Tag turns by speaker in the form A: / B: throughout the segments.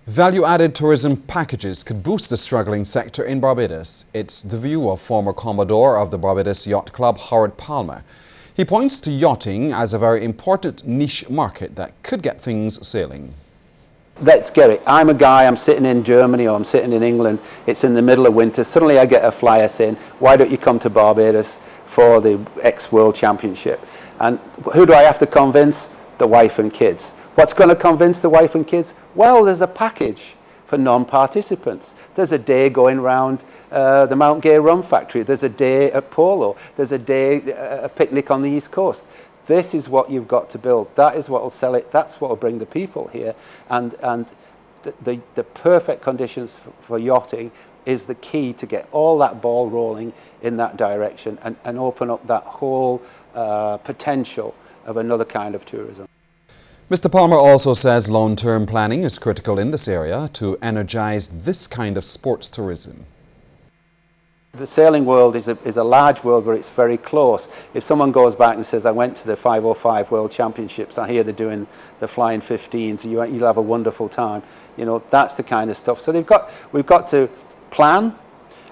A: Value-added tourism packages could boost the struggling sector in Barbados. It's the view of former Commodore of the Barbados Yacht Club, Howard Palmer. He points to yachting as a very important niche market that could get things sailing.
B: Let's get it. I'm a guy, I'm sitting in Germany or I'm sitting in England, it's in the middle of winter, suddenly I get a flyer saying, why don't you come to Barbados for the World Championship? And who do I have to convince? The wife and kids. What's going to convince the wife and kids? Well, there's a package for non-participants. There's a day going round the Mount Gay Rum Factory. There's a day at Polo. There's a day, a picnic on the East Coast. This is what you've got to build. That is what will sell it. That's what will bring the people here. And the perfect conditions for yachting is the key to get all that ball rolling in that direction and open up that whole potential of another kind of tourism.
A: Mr. Palmer also says long-term planning is critical in this area to energize this kind of sports tourism.
B: The sailing world is a large world where it's very close. If someone goes back and says, I went to the 505 World Championships, I hear they're doing the Flying 15s, you'll have a wonderful time. You know, that's the kind of stuff. So we've got to plan,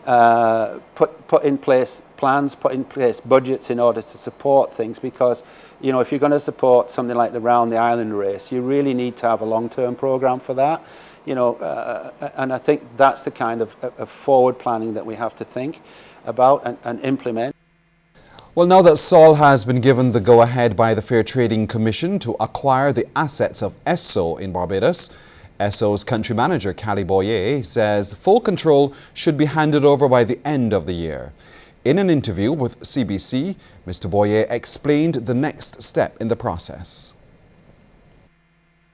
B: put in place plans, put in place budgets in order to support things, because you know, if you're going to support something like the Round the Island race, you really need to have a long-term program for that. You know, and I think that's the kind of forward planning that we have to think about and implement.
A: Well, now that Sol has been given the go-ahead by the Fair Trading Commission to acquire the assets of Esso in Barbados, Esso's country manager, Callie Boyer, says full control should be handed over by the end of the year. In an interview with CBC, Mr. Boyer explained the next step in the process.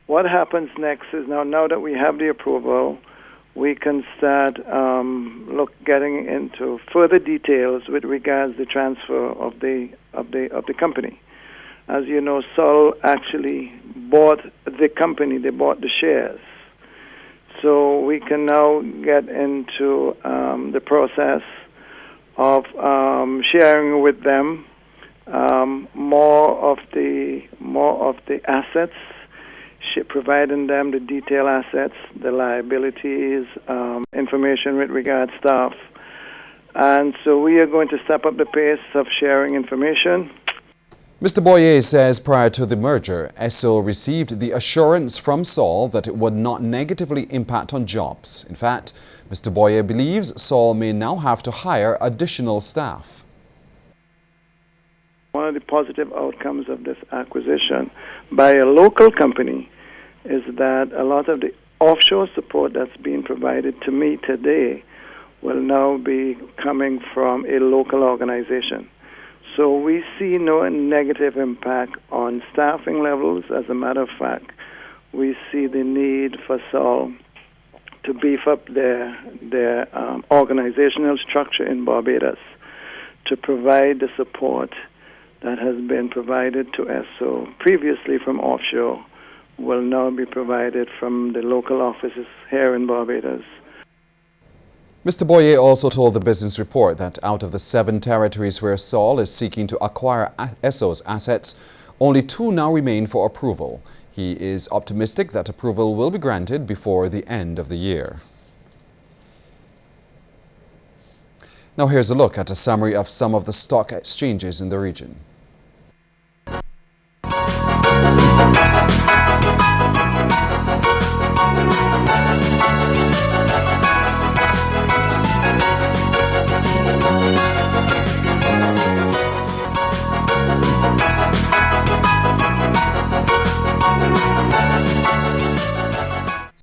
C: What happens next is now that we have the approval, we can start getting into further details with regards to the transfer of the company. As you know, Sol actually bought the company; they bought the shares. So we can now get into the process of sharing with them more of the assets, providing them the detailed assets, the liabilities, information with regard to staff. And so we are going to step up the pace of sharing information.
A: Mr. Boyer says prior to the merger, Esso received the assurance from Sol that it would not negatively impact on jobs. In fact, Mr. Boyer believes Sol may now have to hire additional staff.
C: One of the positive outcomes of this acquisition by a local company is that a lot of the offshore support that's being provided to me today will now be coming from a local organization. So we see no negative impact on staffing levels. As a matter of fact, we see the need for Sol to beef up their organizational structure in Barbados to provide the support that has been provided to Esso previously from offshore will now be provided from the local offices here in Barbados.
A: Mr. Boyer also told the Business Report that out of the 7 territories where Sol is seeking to acquire Esso's assets, only 2 now remain for approval. He is optimistic that approval will be granted before the end of the year. Now here's a look at a summary of some of the stock exchanges in the region.